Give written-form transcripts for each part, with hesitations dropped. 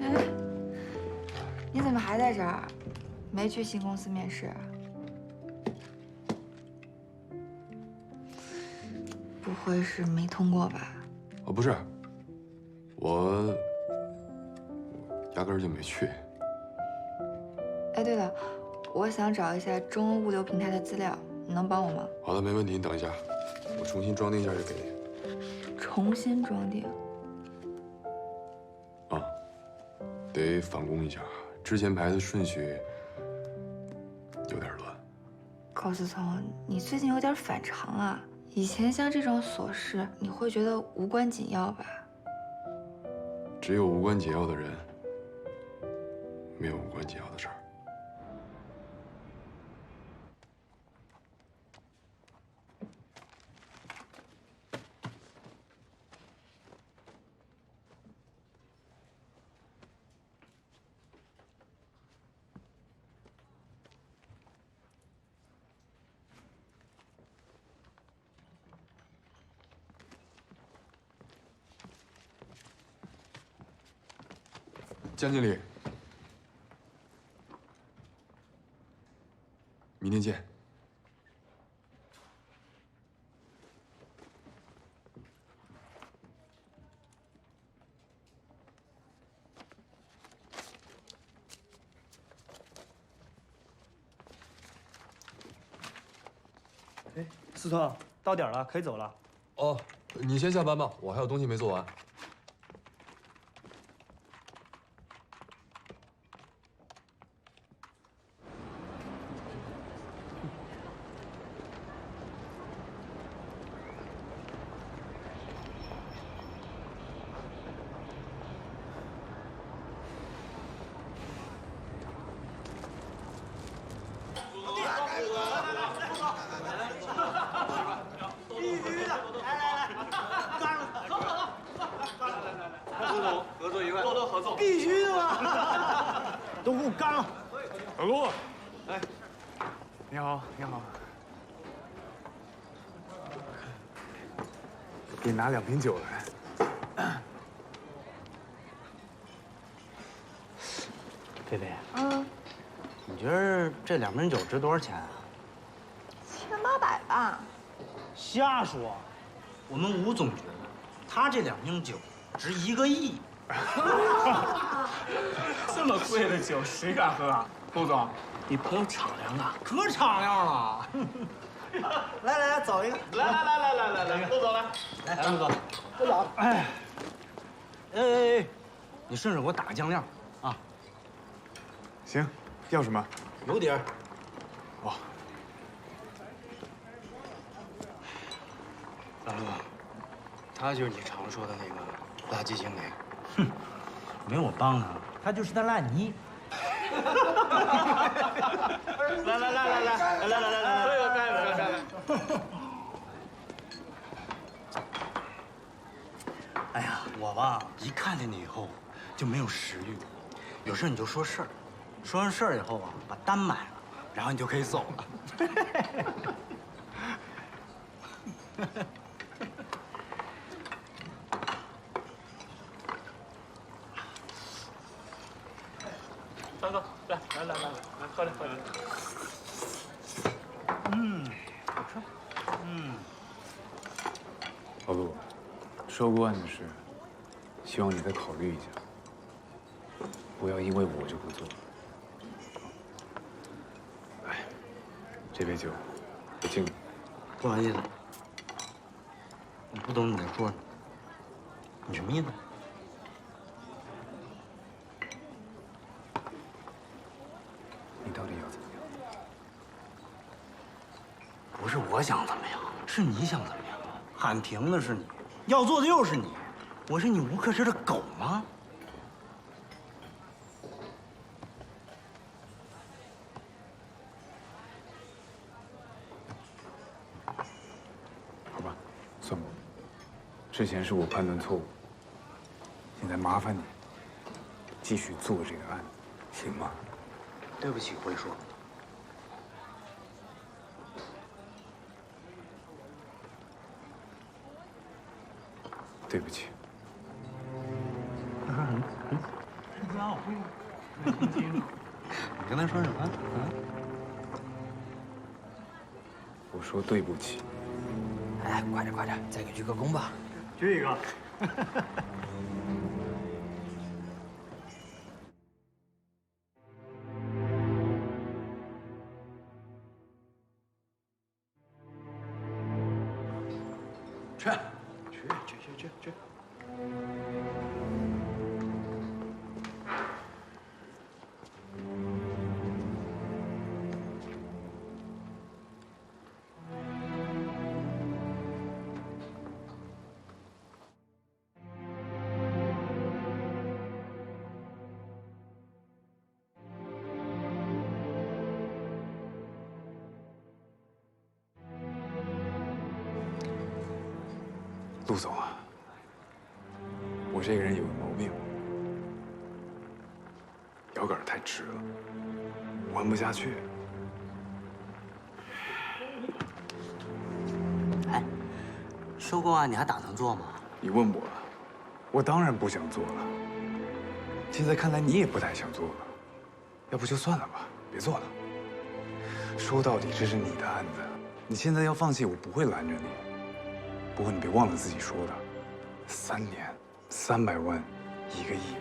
哎，你怎么还在这儿？没去新公司面试？不会是没通过吧？哦，不是，我压根儿就没去。哎，对了，我想找一下中欧物流平台的资料，你能帮我吗？好的，没问题，你等一下，我重新装订一下就给你。重新装订。啊，得返工一下，之前排的顺序有点乱。高思聪，你最近有点反常啊。以前像这种琐事，你会觉得无关紧要吧？只有无关紧要的人，没有无关紧要的事儿。江经理，明天见。哎，思聪，到点了，可以走了。哦，你先下班吧，我还有东西没做完。必须的嘛！都给我干了！老公，哎，你好，你好。给你拿2瓶酒来。菲菲，你觉得这2瓶酒值多少钱啊1800吧。瞎说，我们吴总觉得他这2瓶酒值1个亿。这么贵的酒，谁敢喝啊？顾总，你朋友敞亮啊？可敞亮了！来，走一个。来，顾总来。来，吴总，都走。哎，你顺手给我打个酱料啊。行，要什么？有底儿。哦，老陆，他就是你常说的那个垃圾经理。哼，没我帮他，他就是那烂泥。来，喝一个，干一个。哎呀，我吧，一看见你以后就没有食欲，有事你就说事儿，说完事儿以后啊，把单买了，然后你就可以走了。三哥，来，喝点。好吃。老陆，收购案的事，希望你再考虑一下，不要因为我就不做。哎，这杯酒，我敬你。不好意思，我不懂你在说什么，你什么意思？你到底要怎么样？不是我想怎么样，是你想怎么样。喊停的是你，要做的又是你，我是你吴克氏的狗吗？好吧，算过。之前是我判断错误，现在麻烦你继续做这个案子，行吗？对不起，辉叔。对不起。你刚才说什么？我说对不起。哎，快点快点，再给鞠个躬吧。鞠一个。去。陆总啊，我这个人有个毛病，腰杆太直了，弯不下去。哎，收工啊，你还打算做吗？你问我，我当然不想做了。现在看来你也不太想做了，要不就算了吧，别做了。说到底，这是你的案子，你现在要放弃，我不会拦着你。不过你别忘了自己说的，3年，300万，1个亿。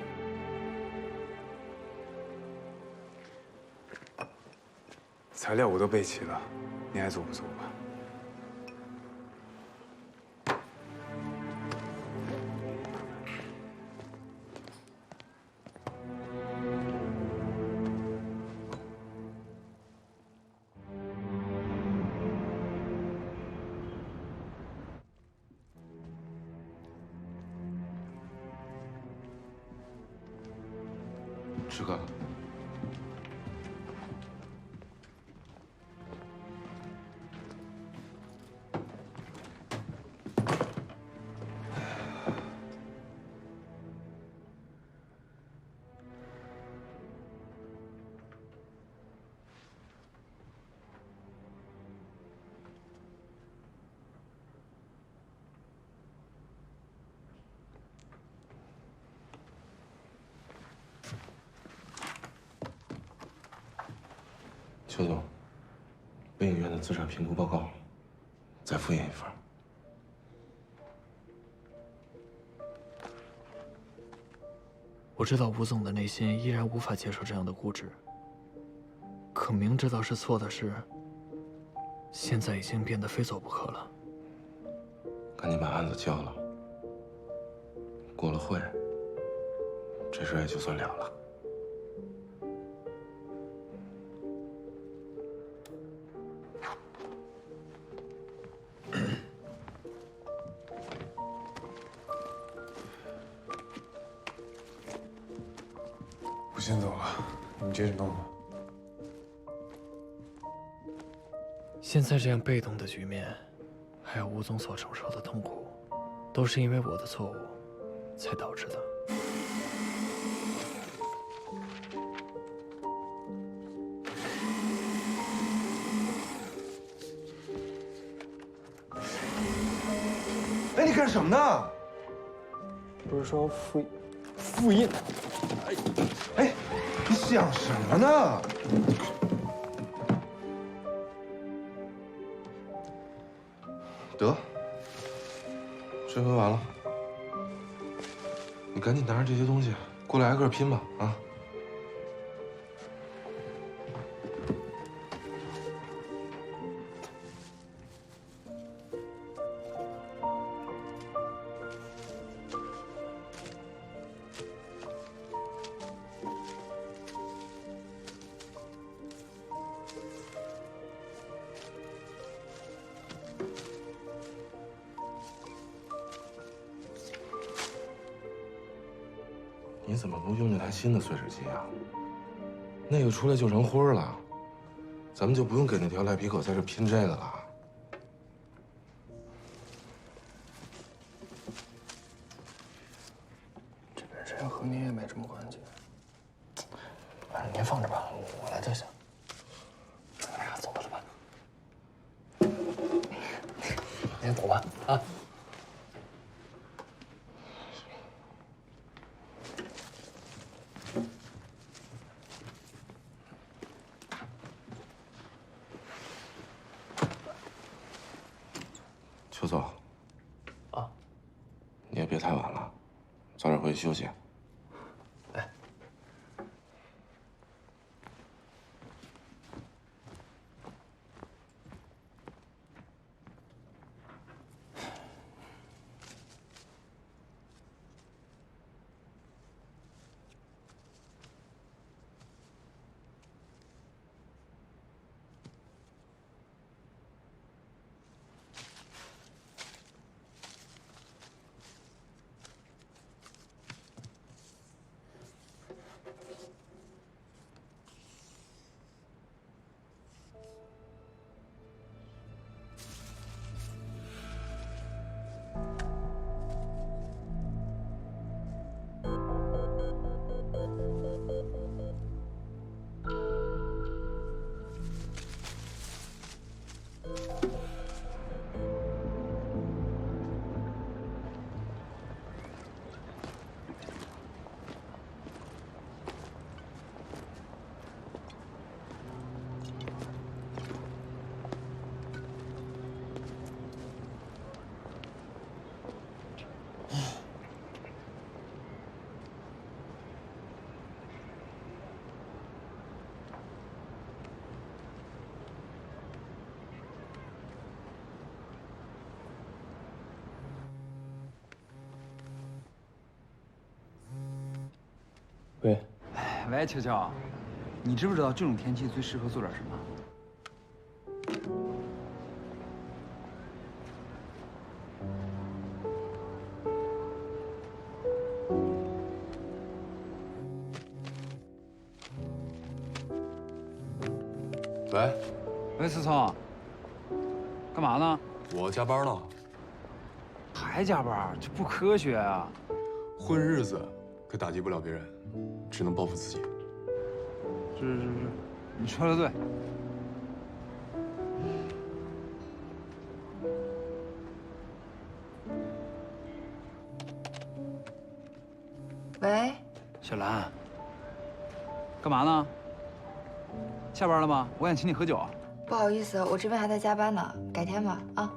材料我都备齐了，你爱做不做吧。志哥，邱总，北影院的资产评估报告，再复印一份。我知道吴总的内心依然无法接受这样的估值，可明知道是错的事，现在已经变得非走不可了。赶紧把案子交了，过了会，这事也就算了了。我先走了，你们接着弄吧。现在这样被动的局面，还有吴总所承受的痛苦，都是因为我的错误才导致的。哎，你干什么呢？不是说复印？哎，你想什么呢？得，这回完了，你赶紧拿着这些东西过来挨个拼吧，啊！你怎么不用这台新的碎纸机啊？那个出来就成灰了，咱们就不用给那条赖皮狗在这拼这个了。这本身和您也没什么关系，反正您放着吧，我来就行。哎呀，走吧走吧，您走吧啊。邱总。啊。你也别太晚了，早点回去休息。哎。喂，喂，乔乔，你知不知道这种天气最适合做点什么？喂，喂，思聪，干嘛呢？我加班了，还加班？这不科学啊！混日子可打击不了别人，只能报复自己。是，你说的对。喂，小兰，干嘛呢？下班了吗？我想请你喝酒。不好意思，我这边还在加班呢，改天吧啊。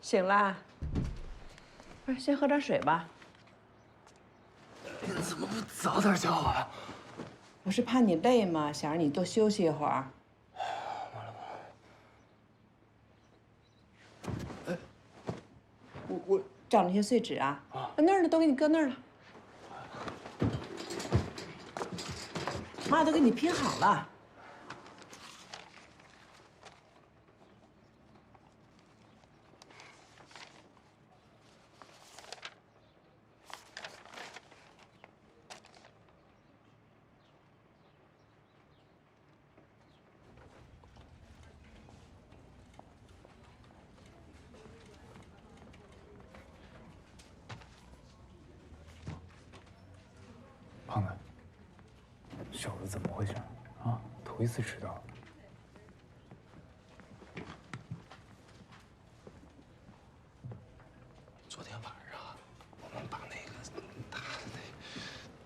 醒啦，不是先喝点水吧？你怎么不早点叫我呀？我是怕你累嘛，想让你多休息一会儿。我找那些碎纸啊，那儿呢，都给你搁那儿了。妈都给你拼好了。胖子，小子怎么回事啊？头一次迟到。昨天晚上我们把那个打的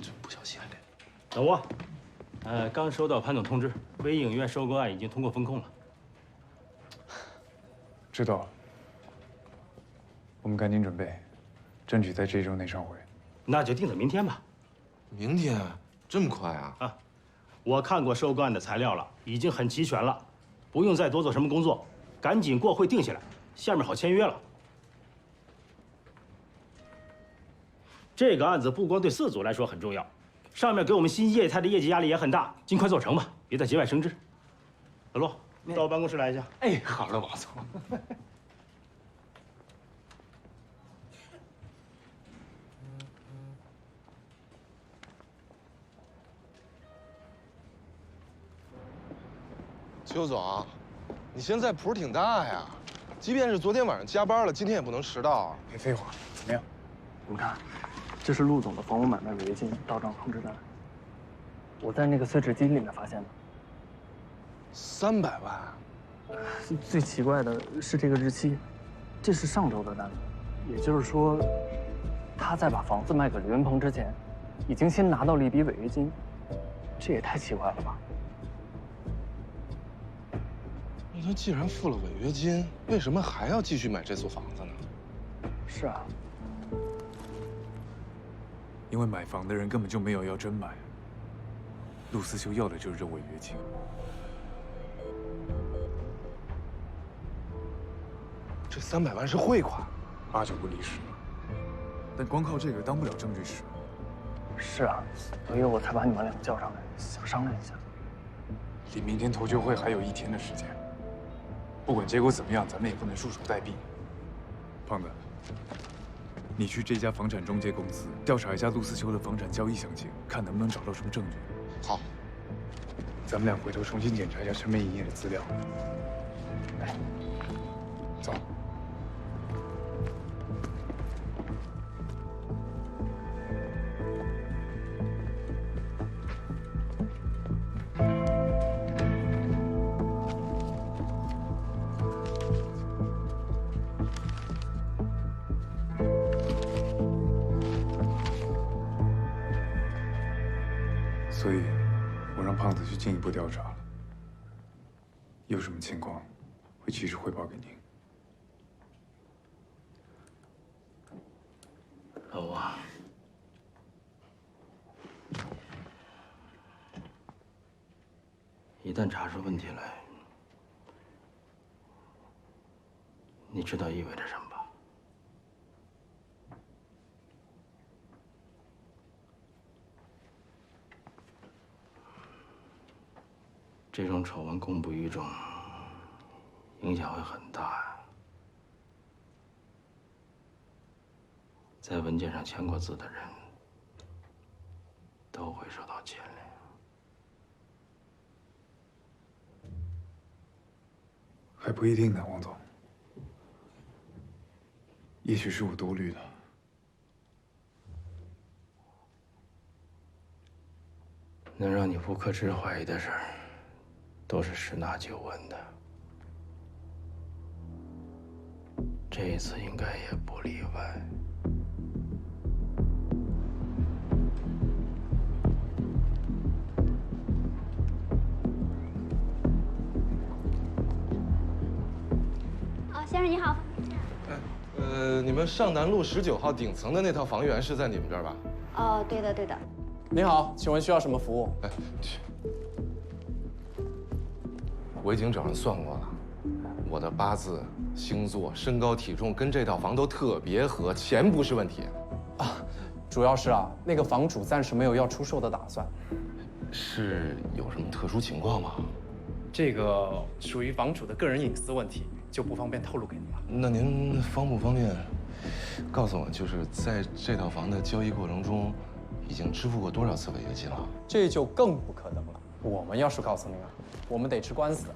这不小心老吴，刚收到潘总通知，微影院收购案已经通过风控了。知道了，我们赶紧准备，争取在这周内上回。那就定在明天吧。明天这么快啊？啊，我看过收购案的材料了，已经很齐全了，不用再多做什么工作，赶紧过会定下来，下面好签约了。这个案子不光对四组来说很重要，上面给我们新业态的业绩压力也很大，尽快做成吧，别再节外生枝。小陆，到我办公室来一下。哎，好了，王总。邱总，你现在谱挺大呀，即便是昨天晚上加班了，今天也不能迟到啊。别废话，怎么样？你看，这是陆总的房屋买卖违约金到账通知单，我在那个碎纸机里面发现的。300万，最奇怪的是这个日期，这是上周的单，也就是说，他在把房子卖给刘云鹏之前，已经先拿到了一笔违约金，这也太奇怪了吧？那他既然付了违约金，为什么还要继续买这所房子呢？是啊，因为买房的人根本就没有要真买，陆思修要的就是这违约金。这300万是汇款，8、9不离10。但光靠这个当不了证据使。是啊，所以我才把你们俩叫上来，想商量一下。离明天投球会还有1天的时间，不管结果怎么样，咱们也不能束手待毙。胖子，你去这家房产中介公司调查一下陆思修的房产交易详情，看能不能找到什么证据。好，咱们俩回头重新检查一下身边营业的资料。来，走。所以，我让胖子去进一步调查了。有什么情况，会及时汇报给您。老吴啊，一旦查出问题来，你知道意味着什么吧？这种丑闻公布于众，影响会很大呀。在文件上签过字的人，都会受到牵连。还不一定呢，王总。也许是我多虑了。能让你不可知怀疑的事儿，都是十拿9稳的。这一次应该也不例外。哦，先生你好。你们上南路19号顶层的那套房源是在你们这儿吧？哦，对的对的。您好，请问需要什么服务？哎，去。我已经找人算过了，我的八字、星座、身高、体重跟这套房都特别合，钱不是问题。啊，主要是啊，那个房主暂时没有要出售的打算。是有什么特殊情况吗？这个属于房主的个人隐私问题，就不方便透露给你了。那您方不方便告诉我，就是在这套房的交易过程中，已经支付过多少次违约金了？这就更不可能了。我们要是告诉您啊，我们得吃官司。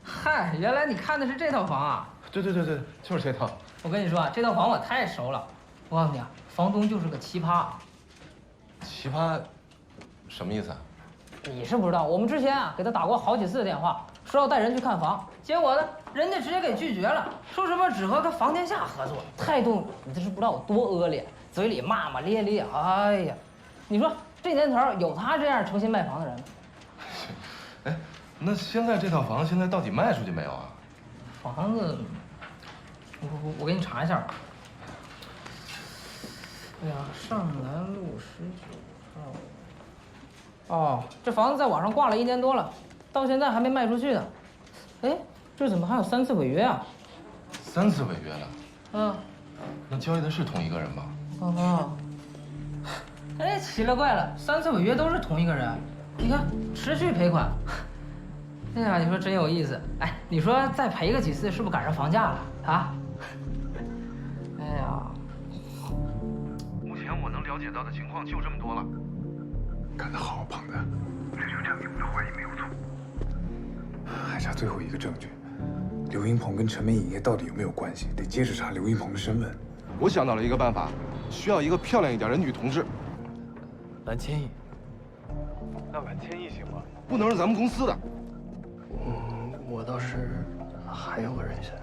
嗨，原来你看的是这套房啊？对，就是这套。我跟你说啊，这套房我太熟了。我告诉你啊，房东就是个奇葩。奇葩，什么意思啊？你是不知道，我们之前啊给他打过好几次电话，说要带人去看房，结果呢，人家直接给拒绝了，说什么只和个房天下合作，态度你这是不知道有多恶劣，嘴里骂骂咧咧。哎呀，你说这年头有他这样诚心卖房的人吗？哎，那现在这套房现在到底卖出去没有啊？房子，我给你查一下吧。哎呀，上南路19号。哦，这房子在网上挂了1年多了，到现在还没卖出去呢。哎，这怎么还有3次违约啊？ 3次违约了。嗯，那交易的是同一个人吗？哦，哎，奇了怪了，3次违约都是同一个人，你看持续赔款。哎呀，你说真有意思。哎，你说再赔个几次，是不是赶上房价了啊？哎呀，目前我能了解到的情况就这么多了。干得好，胖子，这就证明我的怀疑没有错。还差最后一个证据，刘云鹏跟陈梅影业到底有没有关系？得接着查刘云鹏的身份。我想到了一个办法，需要一个漂亮一点的女同志。蓝千亿。那蓝千亿行吗？不能是咱们公司的。我倒是还有个人选。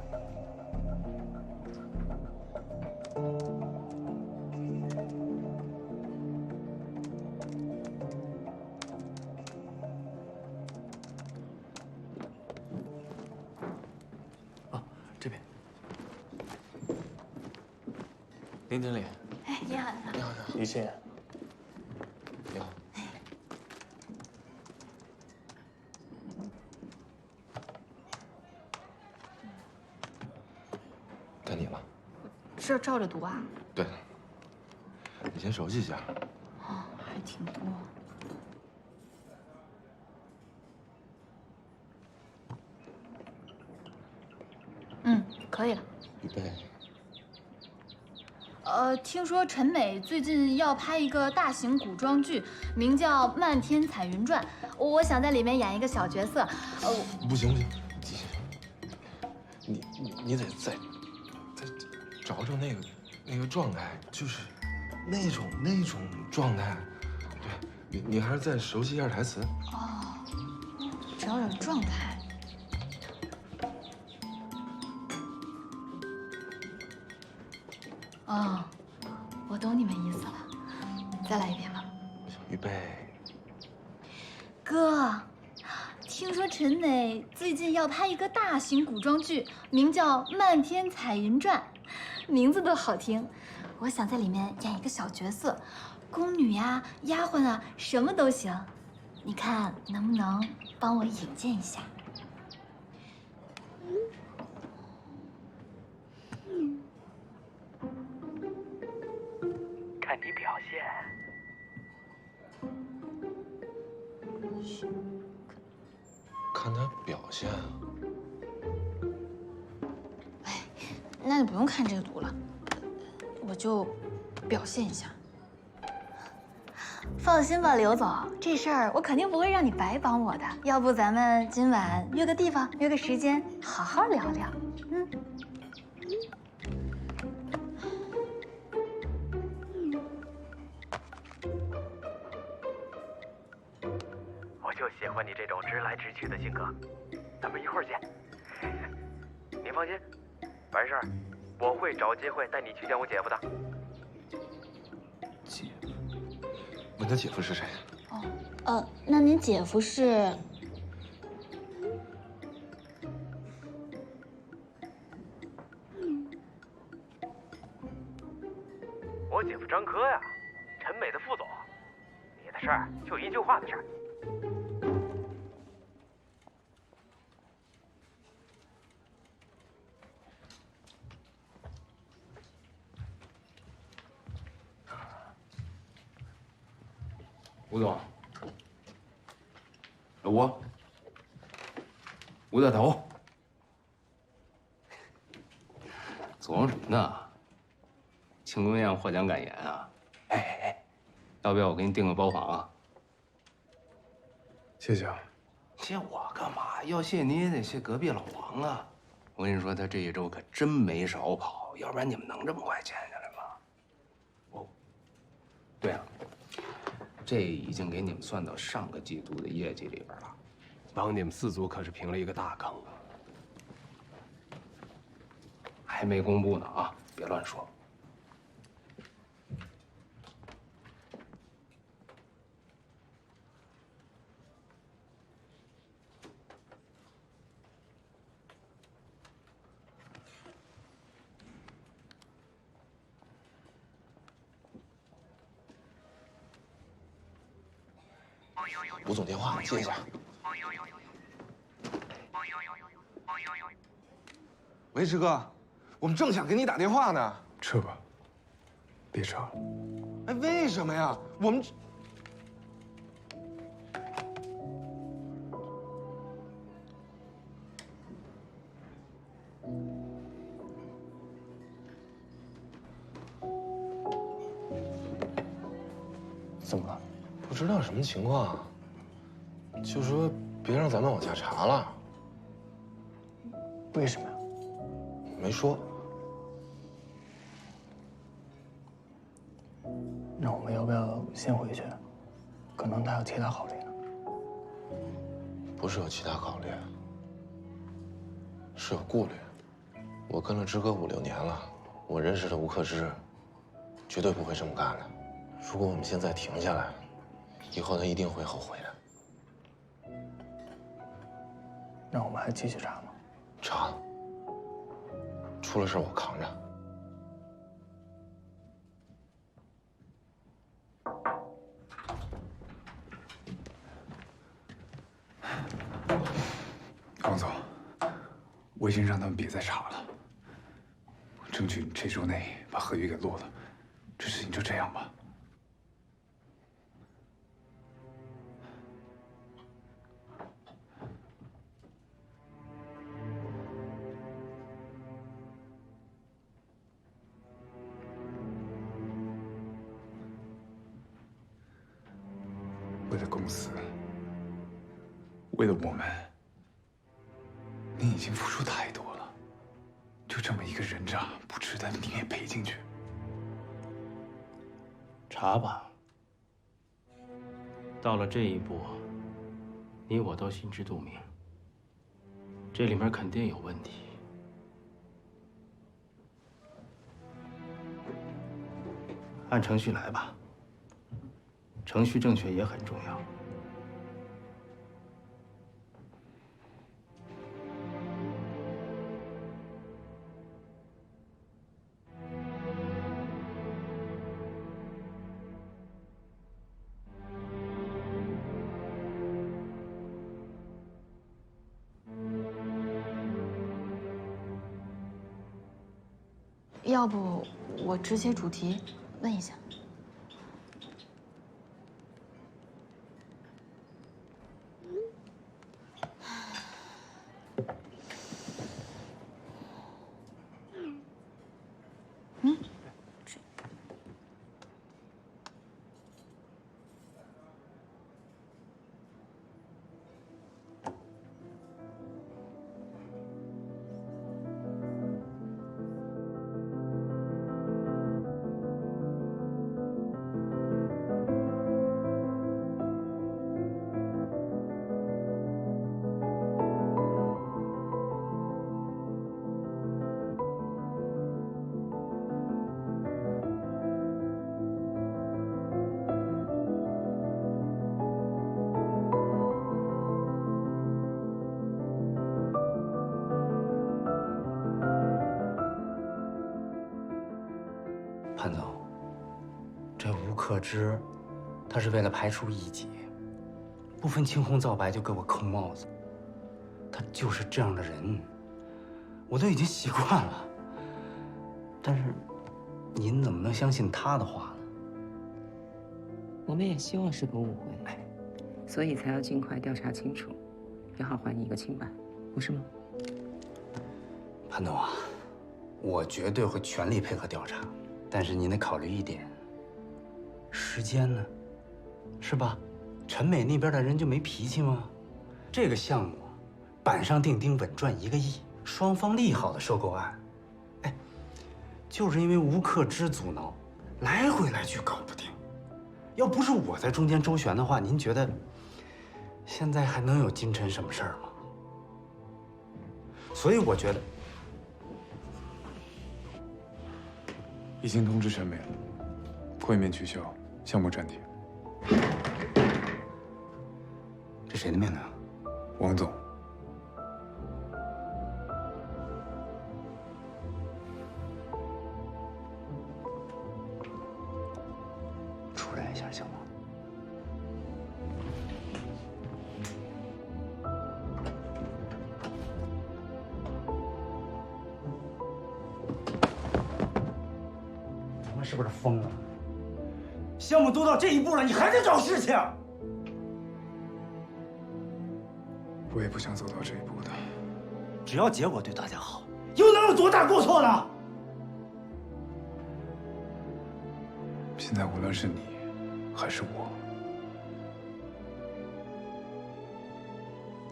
哦，这边。林经理。哎，你好，你好，于心。你好。该你了。这照着读啊？对。你先熟悉一下。哦，还挺多。嗯，可以了。预备。听说陈美最近要拍一个大型古装剧，名叫《漫天彩云传》，我想在里面演一个小角色。不行，你得再找找那个状态，就是那种状态。对，你还是再熟悉一下台词。哦，找找状态。哦，我懂你们意思了，再来一遍吧。预备。哥，听说陈美最近要拍一个大型古装剧，名叫《漫天彩云传》，名字都好听。我想在里面演一个小角色，宫女呀、丫鬟啊，什么都行。你看能不能帮我引荐一下？看你表现。看他表现。哎，那就不用看这个图了，我就表现一下。放心吧，刘总，这事儿我肯定不会让你白帮我的。要不咱们今晚约个地方，约个时间，好好聊聊。嗯。我就喜欢你这种直来直去的性格，咱们一会儿见。您放心，完事儿我会找机会带你去见我姐夫的。姐夫？问他姐夫是谁？那您姐夫是？我姐夫张科呀，陈美的副总。你的事儿就一句话的事儿。吴总，吴大头，琢磨什么呢？庆功宴获奖感言啊！哎，要不要我给你订个包房啊？谢谢啊。谢我干嘛？要谢你也得谢隔壁老王啊！我跟你说，他这一周可真没少跑，要不然你们能这么快签下来吗？哦，对了。这已经给你们算到上个季度的业绩里边了，帮你们4组可是平了一个大坑啊！还没公布呢啊，别乱说。吴总电话，接一下。喂，师哥，我们正想给你打电话呢。撤吧，别撤了。哎，为什么呀？我们怎么了？不知道什么情况，就说别让咱们往下查了。为什么呀？没说。那我们要不要先回去？可能他有其他考虑呢。不是有其他考虑，是有顾虑。我跟了之哥5、6年了，我认识的吴克之，绝对不会这么干的。如果我们现在停下来，以后他一定会后悔的。那我们还继续查吗？查。出了事我扛着。王总，我已经让他们别再查了，争取这周内把合约给落了。这事情就这样吧。为了公司，为了我们，你已经付出太多了。就这么一个人渣，不值得你也赔进去。查吧。到了这一步，你我都心知肚明，这里面肯定有问题。按程序来吧。程序正确也很重要。要不我直接主题问一下。潘总，这吴克之，他是为了排除异己，不分青红皂白就给我扣帽子。他就是这样的人，我都已经习惯了。但是，您怎么能相信他的话呢？我们也希望是个误会，所以才要尽快调查清楚，也好还你一个清白，不是吗？潘总啊，我绝对会全力配合调查。但是您得考虑一点，时间呢，是吧？陈美那边的人就没脾气吗？这个项目，板上钉钉，稳赚1个亿，双方利好的收购案，哎，就是因为吴克之阻挠，来回来去搞不定。要不是我在中间周旋的话，您觉得现在还能有金晨什么事儿吗？所以我觉得。已经通知陈美了，会面取消，项目暂停。这谁的命令？王总。出来一下行吗？是不是疯了？项目都到这一步了，你还在找事情？我也不想走到这一步的。只要结果对大家好，又能有多大过错呢？现在无论是你，还是我，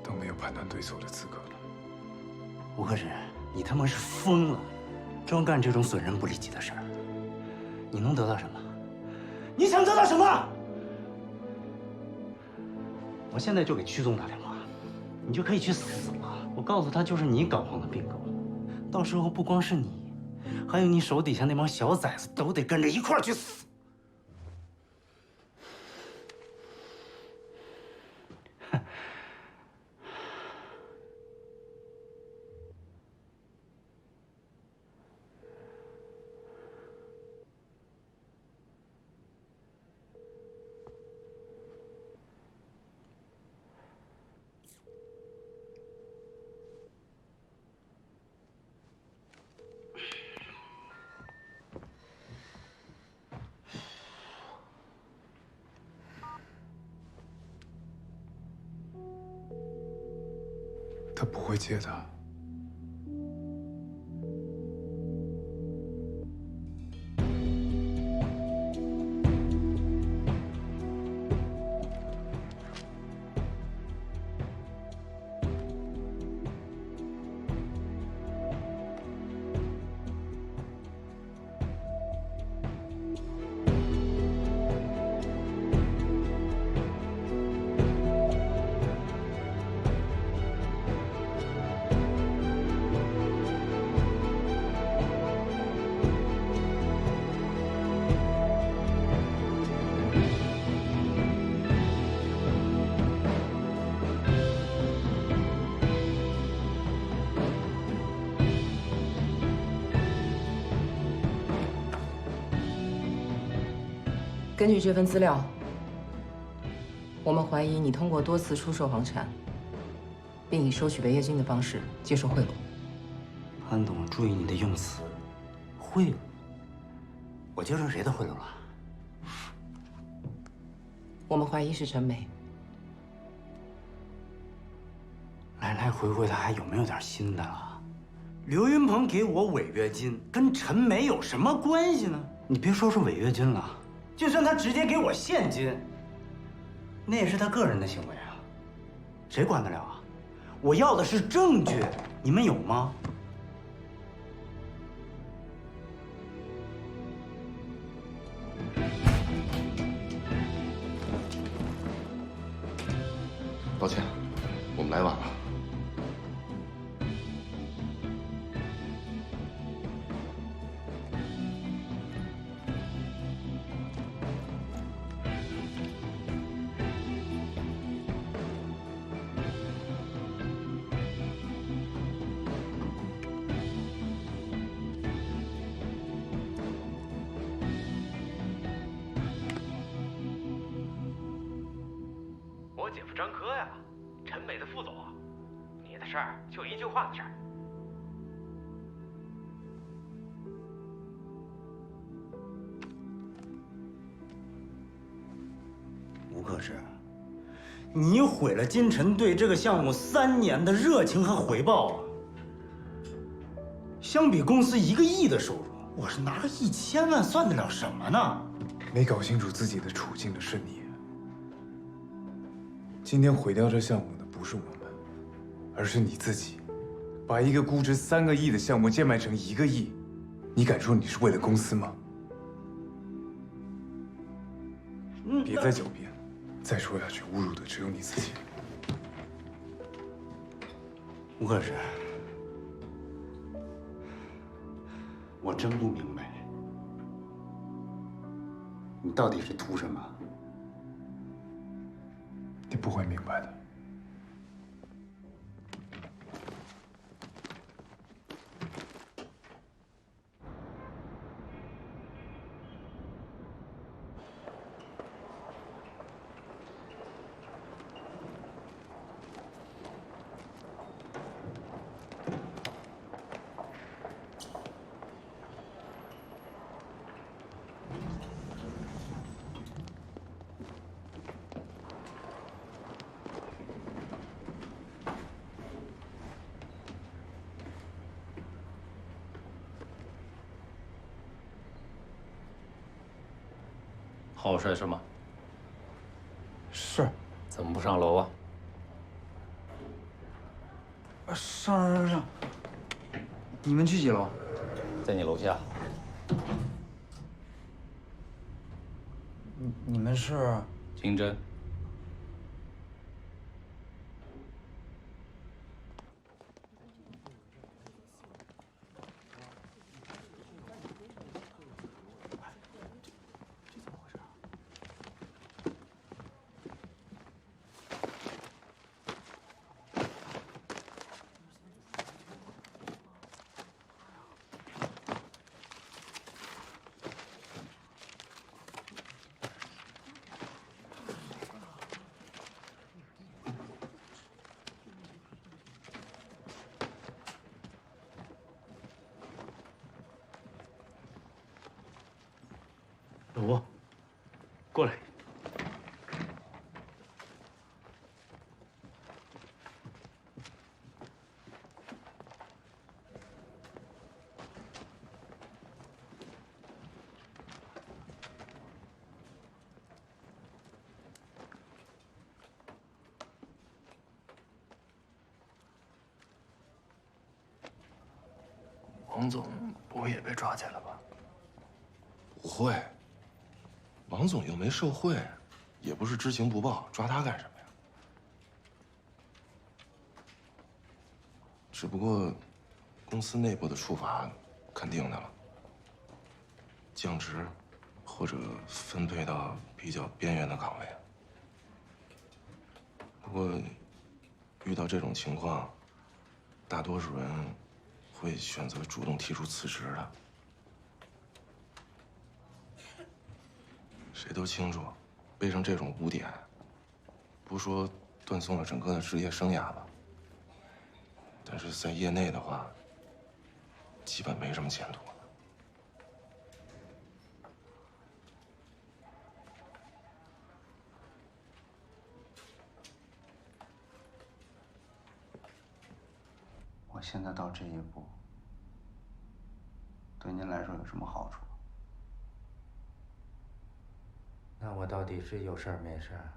都没有判断对错的资格了。吴克志，你他妈是疯了！专干这种损人不利己的事儿，你能得到什么？你想得到什么？我现在就给曲总打电话，你就可以去死了。我告诉他，就是你搞黄的并购，到时候不光是你，还有你手底下那帮小崽子都得跟着一块儿去死。他不会接的。根据这份资料，我们怀疑你通过多次出售房产，并以收取违约金的方式接受贿赂。潘董，注意你的用词，贿赂？我接受谁的贿赂了？我们怀疑是陈梅。来来回回的，还有没有点新的了？刘云鹏给我违约金，跟陈梅有什么关系呢？你别说是违约金了。就算他直接给我现金，那也是他个人的行为啊，谁管得了啊？我要的是证据，你们有吗？抱歉，我们来晚了。我姐夫张科呀，陈美的副总，你的事儿就一句话的事儿。吴克志，你毁了金晨对这个项目3年的热情和回报啊！相比公司1个亿的收入，我是拿个1000万算得了什么呢？没搞清楚自己的处境的是你。今天毁掉这项目的不是我们，而是你自己，把一个估值3个亿的项目贱卖成1个亿，你敢说你是为了公司吗？别再狡辩，再说下去，侮辱的只有你自己。吴克志，我真不明白，你到底是图什么？你不会明白的。郝帅是吗？是。怎么不上楼啊？上。你们去几楼？在你楼下。你们是？金针。老吴，过来。王总不会也被抓起来了吧？不会。王总又没受贿，也不是知情不报，抓他干什么呀？只不过，公司内部的处罚肯定的了，降职，或者分配到比较边缘的岗位。不过，遇到这种情况，大多数人会选择主动提出辞职的。谁都清楚，背上这种污点，不说断送了整个的职业生涯吧，但是在业内的话，基本没什么前途了。我现在到这一步，对您来说有什么好处？那我到底是有事儿没事儿？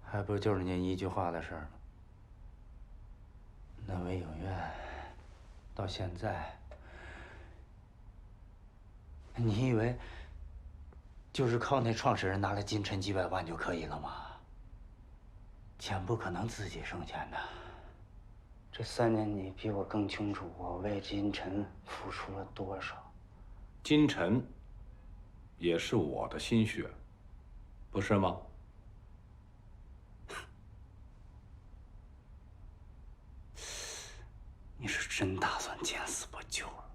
还不就是您一句话的事儿吗？那魏影院到现在，你以为就是靠那创始人拿了金晨几百万就可以了吗？钱不可能自己生钱的。这3年你比我更清楚我为金晨付出了多少。金晨也是我的心血，不是吗？你是真打算见死不救了？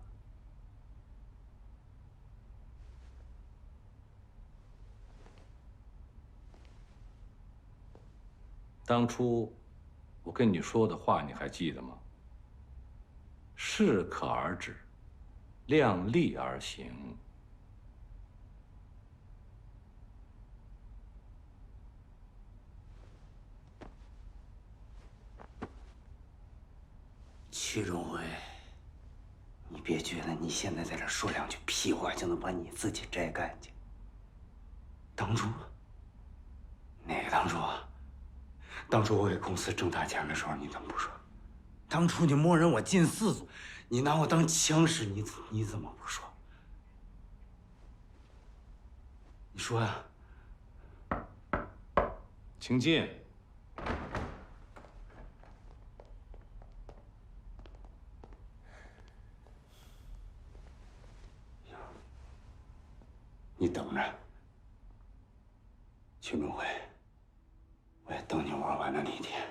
当初我跟你说的话，你还记得吗？适可而止，量力而行。曲中辉，你别觉得你现在在这说2句屁话就能把你自己摘干净。当初，哪个当初啊？当初我给公司挣大钱的时候，你怎么不说？当初你默认我进4组，你拿我当枪使，你怎么不说？你说呀。请进。你等着，曲中辉，我也等你玩完了那天。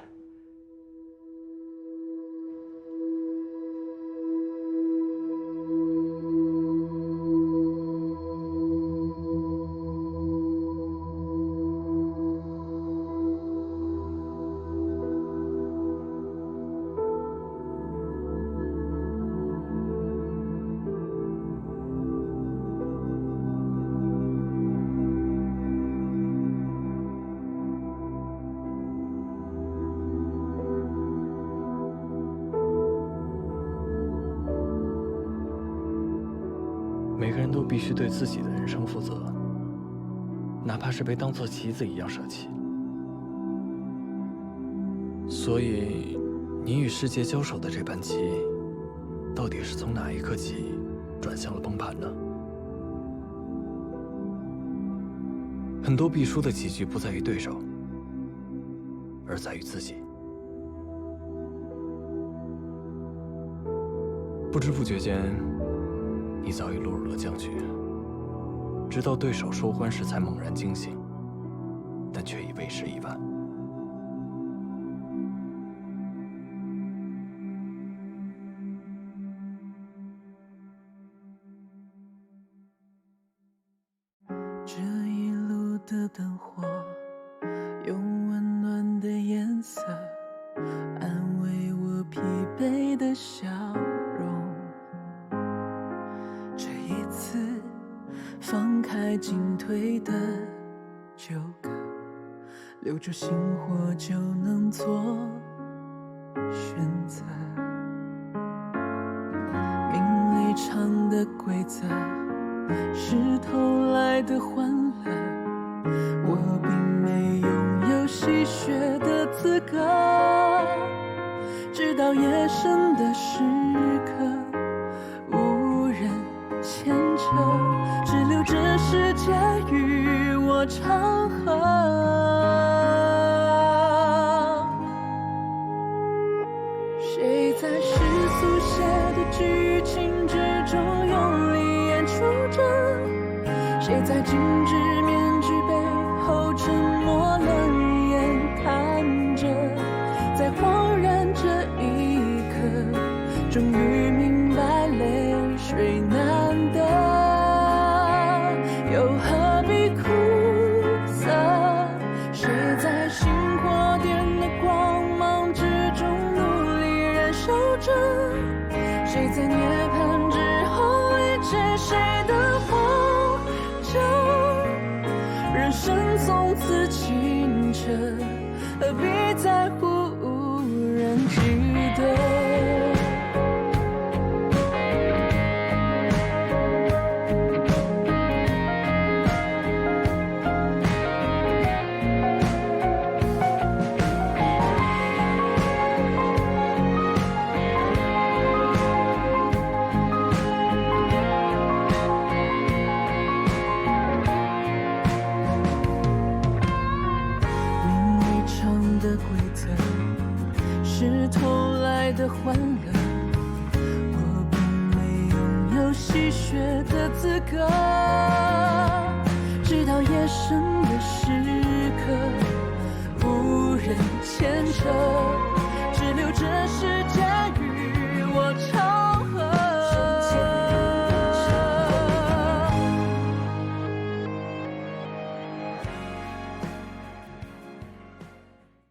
每个人都必须对自己的人生负责。哪怕是被当作棋子一样舍弃。所以，你与世界交手的这盘棋，到底是从哪一刻起转向了崩盘呢？很多必输的棋局不在于对手，而在于自己。不知不觉间，你早已落入了僵局，直到对手收官时才猛然惊醒，但却已为时已晚。这一路的灯火，用温暖的颜色安慰我疲惫的笑容。这一次放开进退的纠葛，留住星火就能做选择。名利场的规则是偷来的欢乐，我并没拥有戏谑的资格。直到夜深的时刻，无人牵扯，只留这世界与我长河。谁在世俗写的剧情之中用力演出着？谁在精致面具背后沉默冷眼看着？在恍然这一刻，终于明白泪水难得，又何必苦涩？谁在星火点的光芒之中努力燃烧着？谁在涅槃之后理解谁的活着？人生从此清澈，何必在乎无人记得？是偷来的欢乐，我并没拥有戏谑的资格。直到夜深的时刻，无人牵扯。